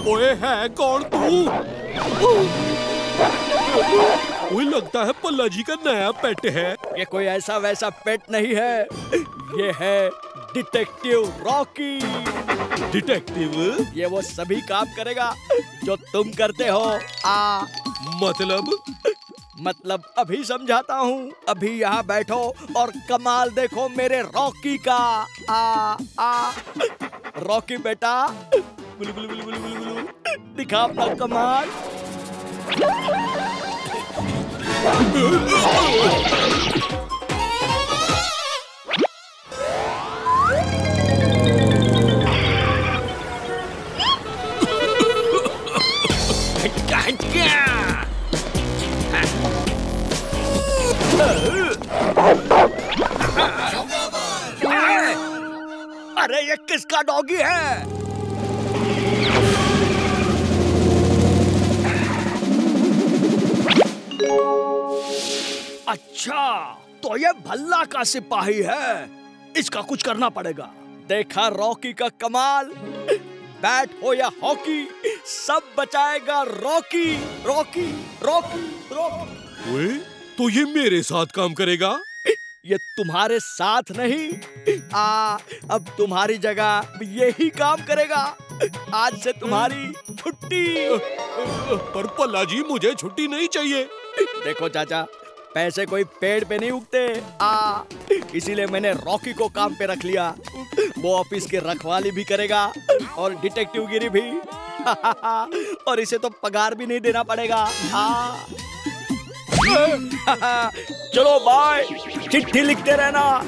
ओए है कौन तू? ओए लगता है पल्ला जी का नया पेट है। ये कोई ऐसा वैसा पेट नहीं है, ये है डिटेक्टिव रॉकी। डिटेक्टिव? ये वो सभी काम करेगा जो तुम करते हो। मतलब अभी समझाता हूँ। अभी यहाँ बैठो और कमाल देखो मेरे रॉकी का। रॉकी बेटा, गुलु गुलु गुलु गुलु गुलु गुलु, दिखा अपना कमाल। अरे ये किसका डॉगी है? अच्छा, तो ये भल्ला का सिपाही है। इसका कुछ करना पड़ेगा। देखा रॉकी का कमाल। बैट हो या हॉकी, सब बचाएगा रॉकी। Rocky Rocky Rocky. ओए, तो ये मेरे साथ काम करेगा? ये तुम्हारे साथ नहीं, अब तुम्हारी जगह यही काम करेगा। आज से तुम्हारी छुट्टी। पर पल्ला जी मुझे छुट्टी नहीं चाहिए। देखो चाचा, पैसे कोई पेड़ पे नहीं उगते। इसीलिए मैंने रॉकी को काम पे रख लिया। वो ऑफिस की रखवाली भी करेगा और डिटेक्टिव गिरी भी। और इसे तो पगार भी नहीं देना पड़ेगा। चलो बाय, चिट्ठी लिखते रहना।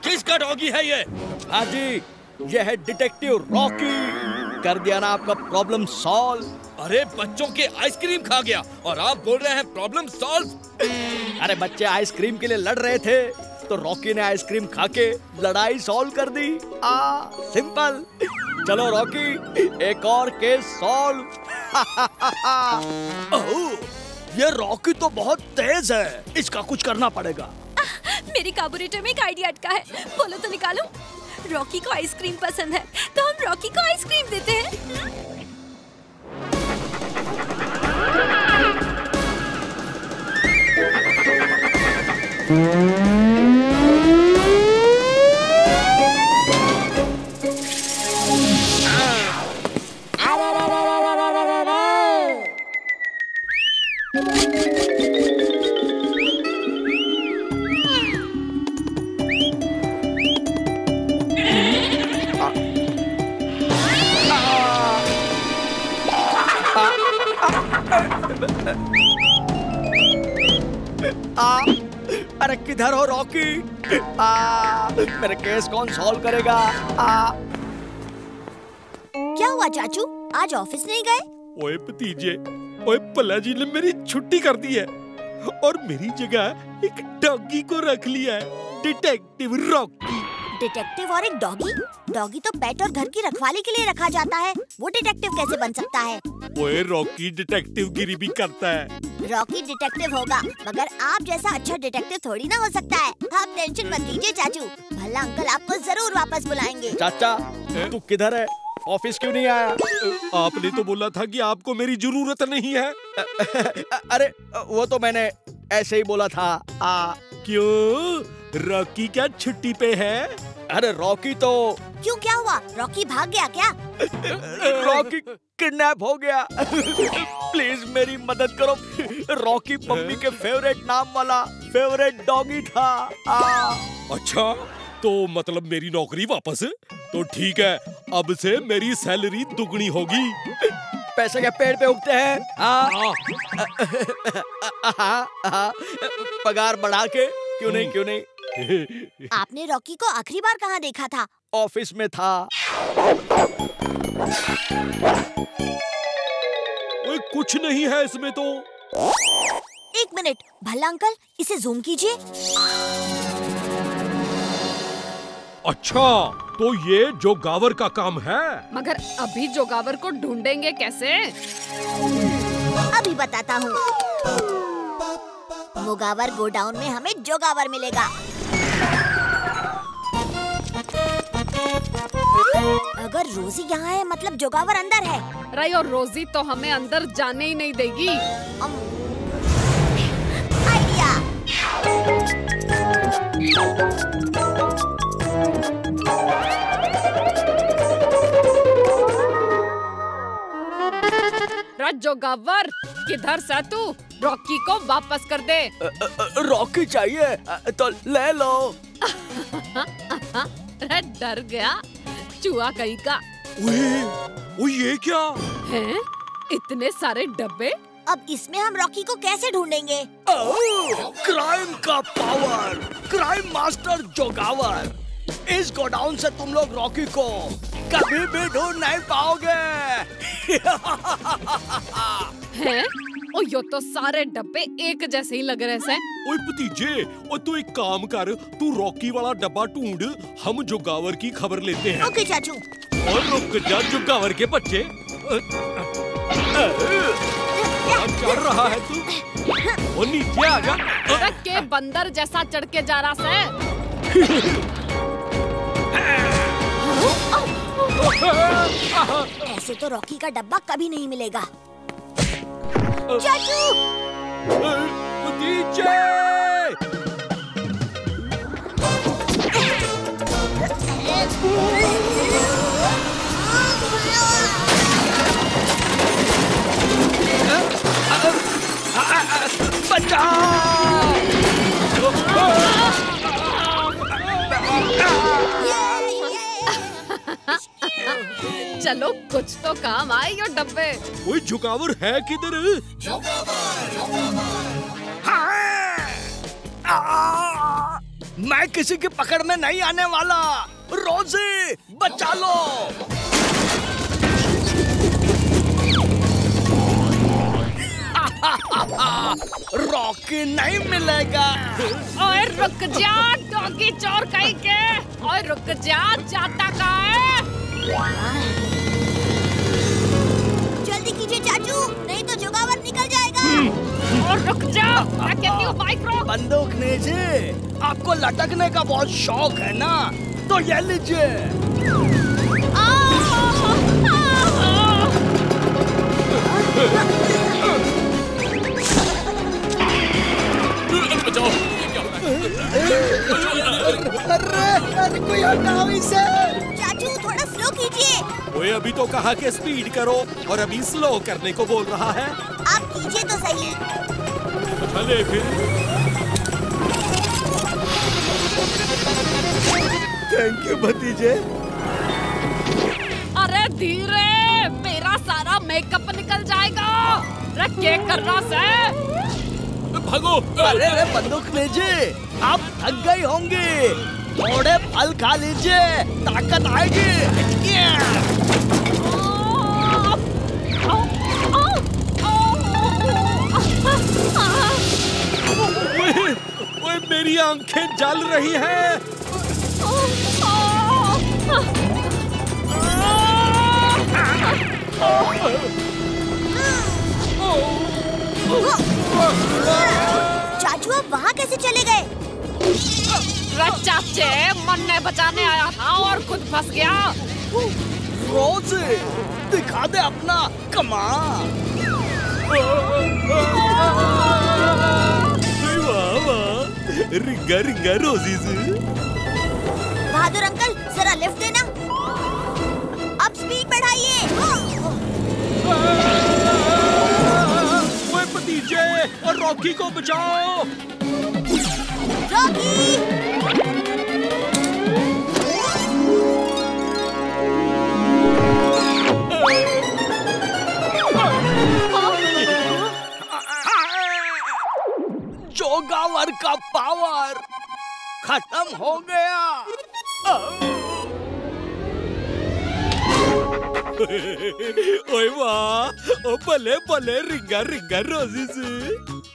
किसका डॉगी है ये? हाँ जी, ये है डिटेक्टिव रॉकी। कर दिया ना आपका प्रॉब्लम सॉल्व। अरे बच्चों के आइसक्रीम खा गया और आप बोल रहे हैं प्रॉब्लम सॉल्व। अरे बच्चे आइसक्रीम के लिए लड़ रहे थे तो रॉकी ने आइसक्रीम खा के लड़ाई सॉल्व कर दी। सिंपल। चलो रॉकी, एक और केस सॉल्व। ये रॉकी तो बहुत तेज है, इसका कुछ करना पड़ेगा। मेरे कार्बोरेटर में एक आइडिया अटका है, बोलो तो निकालो। रॉकी को आइसक्रीम पसंद है तो हम रॉकी को आइसक्रीम देते हैं। अरे किधर हो रॉकी? मेरे केस कौन सॉल्व करेगा? क्या हुआ चाचू, आज ऑफिस नहीं गए? ओए भतीजे, ओए पल्ला जी ने मेरी छुट्टी कर दी है और मेरी जगह एक डॉगी को रख लिया है, डिटेक्टिव रॉकी। डिटेक्टिव और एक डॉगी? डॉगी तो पेट और घर की रखवाली के लिए रखा जाता है, वो डिटेक्टिव कैसे बन सकता है? ओए रॉकी डिटेक्टिव गिरी भी करता है। रॉकी डिटेक्टिव होगा, मगर आप जैसा अच्छा डिटेक्टिव थोड़ी ना हो सकता है। आप टेंशन मत लीजिए चाचू, भला अंकल आपको जरूर वापस बुलाएंगे। चाचा, तू किधर है? ऑफिस क्यों नहीं आया? आपने तो बोला था कि आपको मेरी जरूरत नहीं है। अरे वो तो मैंने ऐसे ही बोला था। क्यों? रॉकी क्या छुट्टी पे है? अरे रॉकी तो... क्यों, क्या हुआ? रॉकी भाग गया क्या? रॉकी किडनैप हो गया। प्लीज मेरी मदद करो। रॉकी मम्मी के फेवरेट नाम वाला फेवरेट डॉगी था। अच्छा, तो मतलब मेरी नौकरी वापस? तो ठीक है, अब से मेरी सैलरी दुगनी होगी। पैसे क्या पेड़ पे उगते हैं? पगार बढ़ा के क्यों नहीं, क्यों नहीं। आपने रॉकी को आखिरी बार कहाँ देखा था? ऑफिस में था। ओए कुछ नहीं है इसमें तो। एक मिनट, भला अंकल इसे जूम कीजिए। अच्छा, तो ये जोगावर का काम है। मगर अभी जोगावर को ढूंढेंगे कैसे? अभी बताता हूँ। मुगावर गोडाउन में हमें जोगावर मिलेगा। अगर रोजी यहाँ है मतलब जोगावर अंदर है। राय और रोजी तो हमें अंदर जाने ही नहीं देगी। आइडिया। जोगावर किधर से तू? रॉकी को वापस कर दे। रॉकी चाहिए तो ले लो। अरे डर गया चूहा कहीं का। ओए ये क्या है? इतने सारे डब्बे। अब इसमें हम रॉकी को कैसे ढूंढेंगे? क्राइम का पावर, क्राइम मास्टर जोगावर। इस गोडाउन से तुम लोग रॉकी को कभी भी ढूंढ नहीं पाओगे। हैं? ओ यो तो सारे डब्बे एक जैसे ही लग रहे हैं। ओए भतीजे, ओ तू एक काम कर, तू रॉकी वाला डब्बा ढूंढ, हम जोगावर की खबर लेते हैं। ओके चाचू। और रुक जा जोगावर के बच्चे। चढ़ रहा है तू? ओ नीचे आ जा। के बंदर जैसा चढ़ के जा रहा है। ऐसे तो रॉकी का डब्बा कभी नहीं मिलेगा। चाचू! भतीजे! चलो कुछ तो काम आए ये डब्बे। ओए जोगावर है किधर? मैं किसी की पकड़ में नहीं आने वाला। रोजी बचा लो। रॉकी नहीं मिलेगा। ओए रुक जा डॉगी चोर कहीं के। ओए रुक जा, जाता कहाँ है? जल्दी कीजिए चाचू, नहीं तो जोगावर निकल जाएगा। और रुक जा, मैं कहती हूँ बाइक रोक। बंदूक लीजिए। आपको लटकने का बहुत शौक है ना, तो ये लीजिए। अरे कोई हटाओ इसे। चाचू थोड़ा स्लो कीजिए। ओए अभी तो कहा कि स्पीड करो और अभी स्लो करने को बोल रहा है। आप कीजिए तो सही। चले फिर। थैंक यू भतीजे। अरे धीरे, मेरा सारा मेकअप निकल जाएगा। अरे क्या कर रहा है? भागो। अरे रे बंदूक लीजिए, आप थक गई होंगी। थोड़े फल खा लीजिए, ताकत आएगी। ओए मेरी आंखें जल रही हैं। चाचू आप वहाँ कैसे चले गए? चाचे मन ने बचाने आया था और खुद फंस गया। रोजी दिखा दे अपना कमाल। वाह वाह, रिंगा रिंगा रोजी से। बहादुर अंकल जरा लिफ्ट देना। अब स्पीड बढ़ाइए। ओए भतीजे, और रॉकी को बचाओ। रॉकी! जोगावर का पावर खत्म हो गया। ओए वाह, ओ भले भले रिंगा रिंगा रोजी से।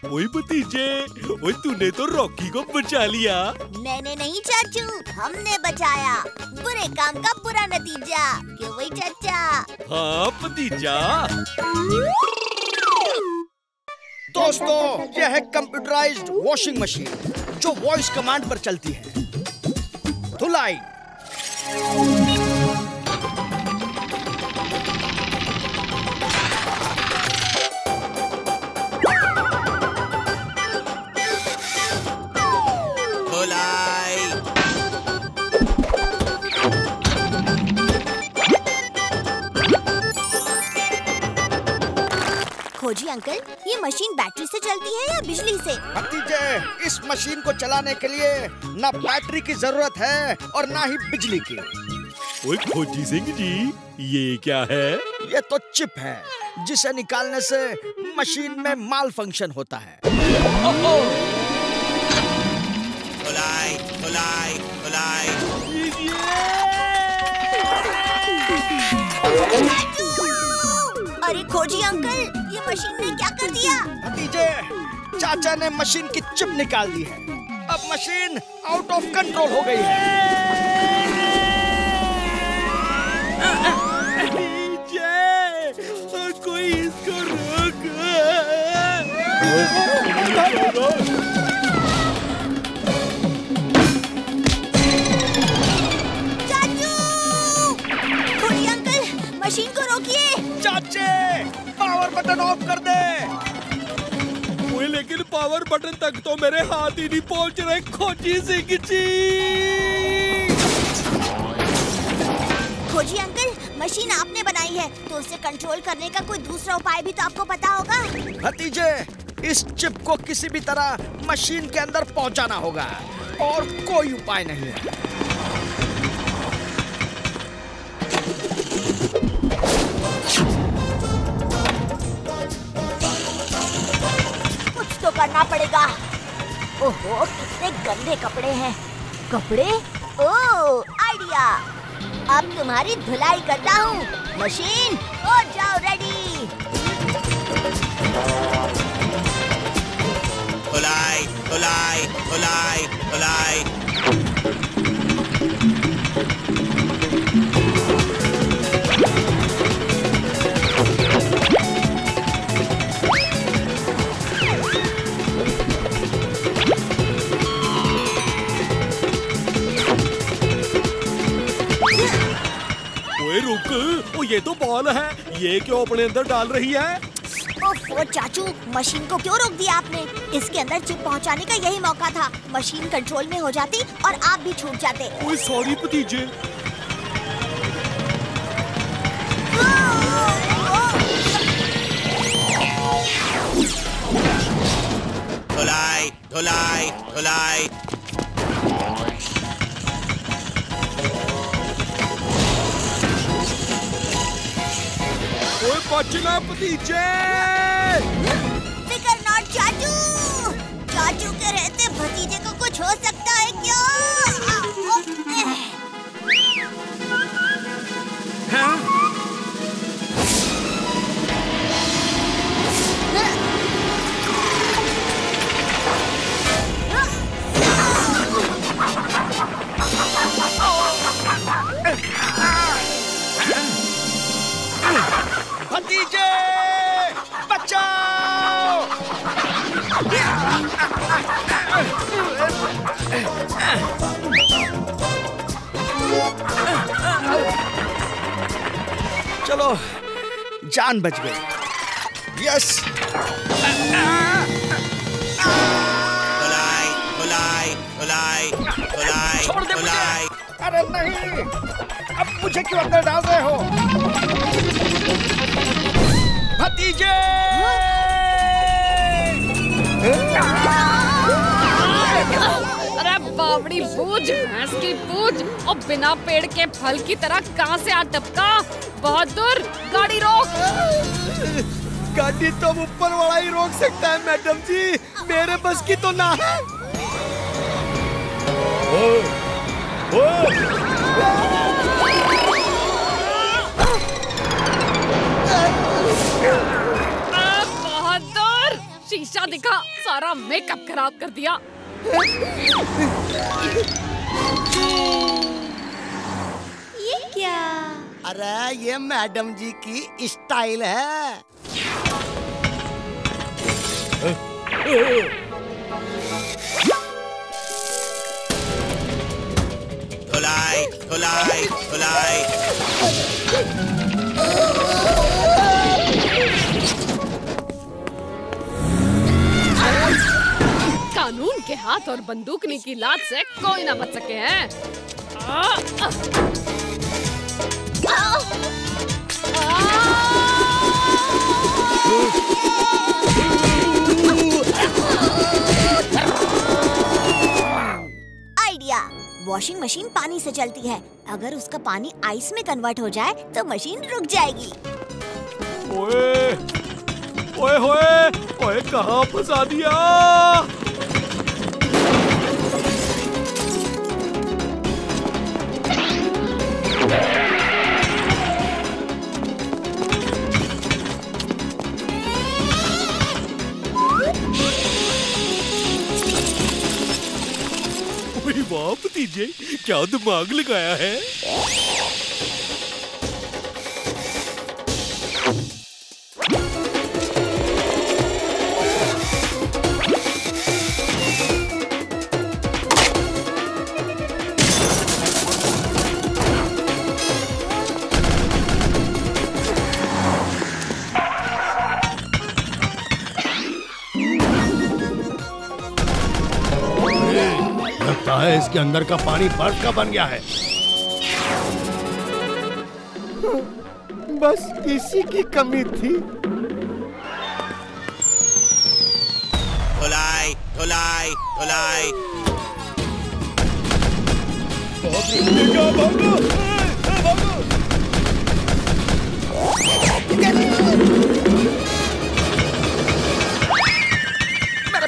ओए भतीजे, ओए तूने तो रॉकी को बचा लिया। मैंने नहीं चाचू, हमने बचाया। बुरे काम का बुरा नतीजा, क्यों वही चाचा? हाँ भतीजा। दोस्तों, यह है कंप्यूटराइज्ड वॉशिंग मशीन जो वॉइस कमांड पर चलती है। धुलाई, खोजी अंकल, ये मशीन बैटरी से चलती है या बिजली से? भतीजे, इस मशीन को चलाने के लिए ना बैटरी की जरूरत है और ना ही बिजली की। ओए खोजी सिंह जी, ये क्या है? ये तो चिप है जिसे निकालने से मशीन में माल फंक्शन होता है। खुलाई, खुलाई, खुलाई। अरे खोजी अंकल, ये मशीन ने क्या कर दिया? भतीजे, चाचा ने मशीन की चिप निकाल दी है। अब मशीन आउट ऑफ कंट्रोल हो गई है। कोई इसको रोक। चाचू! खोजी अंकल, मशीन को रोकिए। चाचे, पावर बटन ऑफ कर दे। ओए लेकिन पावर बटन तक तो मेरे हाथ ही नहीं पहुंच रहे खोजी सिंह जी। खोजी अंकल, मशीन आपने बनाई है तो उसे कंट्रोल करने का कोई दूसरा उपाय भी तो आपको पता होगा। भतीजे, इस चिप को किसी भी तरह मशीन के अंदर पहुंचाना होगा और कोई उपाय नहीं है। कुछ तो करना पड़ेगा। ओहो, कितने गंदे कपड़े हैं। कपड़े? ओह, आइडिया! अब तुम्हारी धुलाई करता हूँ। मशीन, हो जाओ रेडी। खुलाई, खुलाई, खुलाई, खुलाई। ओए रुक, ओ ये तो बॉल है, ये क्यों अपने अंदर डाल रही है? ओफो चाचू, मशीन को क्यों रोक दिया आपने? इसके अंदर चिप पहुंचाने का यही मौका था। मशीन कंट्रोल में हो जाती और आप भी छूट जाते। ओए सॉरी भतीजे। खुलाई, खुलाई, खुलाई। ओए बचना भतीजे। फिकर नॉट चाचू। चाचू के रहते भतीजे को कुछ हो सकता है क्या? भतीजे, बचाओ! चलो, जान बच गई। यस। खुलाई, खुलाई, खुलाई, खुलाई, छोड़ दे खुलाई। मुझे। अरे नहीं, अब मुझे क्यों अंदर डाल रहे हो? भतीजे! अरे बावड़ी बूझ, भैंस की पूछ, और बिना पेड़ के फल की तरह कहाँ से आ टपका? बहादुर, गाड़ी रोक। गाड़ी तो ऊपर वाला ही रोक सकता है मैडम जी, मेरे बस की तो ना है। बहादुर, शीशा दिखा, सारा मेकअप खराब कर दिया। ये क्या? अरे ये मैडम जी की स्टाइल है। धुलाई धुलाई धुलाई। कानून के हाथ और बंदूकनी की लात से कोई ना बच सके हैं। आइडिया। वॉशिंग मशीन पानी से चलती है, अगर उसका पानी आइस में कन्वर्ट हो जाए तो मशीन रुक जाएगी। ओए ओए होए ओए, कहाँ फंसा दिया? वाह भतीजे, क्या दिमाग लगाया है। लगता है इसके अंदर का पानी बर्फ का बन गया है। बस इसी की कमी थी। धुलाई धुलाई धुलाई।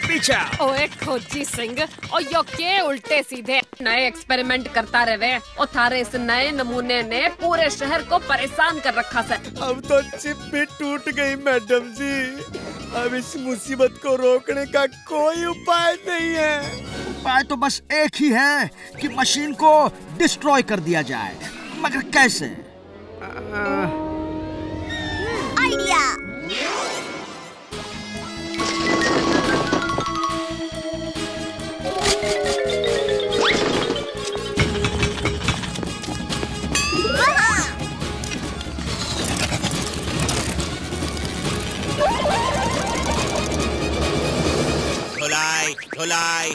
पीछे। ओए खोजी सिंह, और यो के उल्टे सीधे नए एक्सपेरिमेंट करता रहे और थारे इस नए नमूने ने पूरे शहर को परेशान कर रखा से। अब तो चिप भी टूट गई मैडम जी। अब इस मुसीबत को रोकने का कोई उपाय नहीं है। उपाय तो बस एक ही है कि मशीन को डिस्ट्रॉय कर दिया जाए, मगर कैसे? आइडिया। धुलाई धुलाई।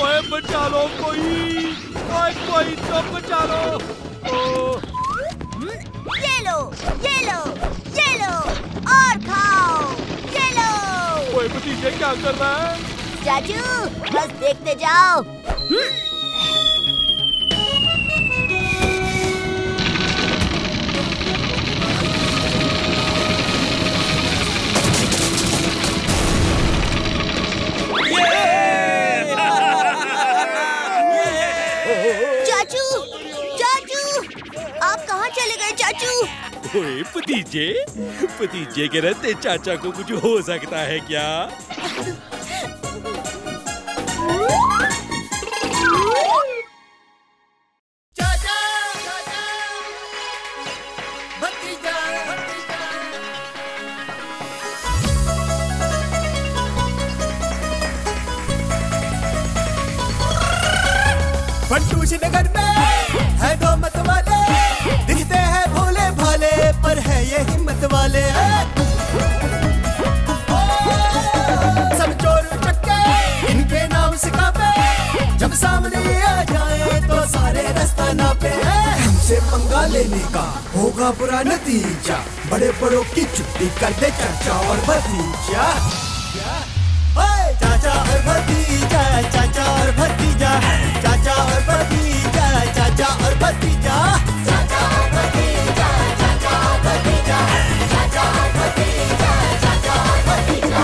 ओए बचा लो कोई, ओए कोई तो बचा लो। ये लो, ये लो, ये लो और खाओ, ये लो। ओए भतीजे क्या कर रहा है? चाचू बस देखते जाओ। चाचू, चाचू, आप कहाँ चले गए चाचू? ओए भतीजे, भतीजे के रहते चाचा को कुछ हो सकता है क्या? फंटूश नगर में है दो मत वाले, दिखते हैं भोले भाले पर है ये हिम्मत वाले। सब चोर चक्के इनके नाम से कापे, जब सामने आ जाए तो सारे रास्ता नापे। हमसे पंगा लेने का होगा बुरा नतीजा, बड़े बड़ों की छुट्टी कर दे चाचा और भतीजा। चाचा और भतीजा, चाचा और भतीजा, चाचा और भतीजा, चाचा चाचा और भतीजा, चाचा और भतीजा, चाचा और भतीजा, चाचा और भतीजा, चाचा और भतीजा।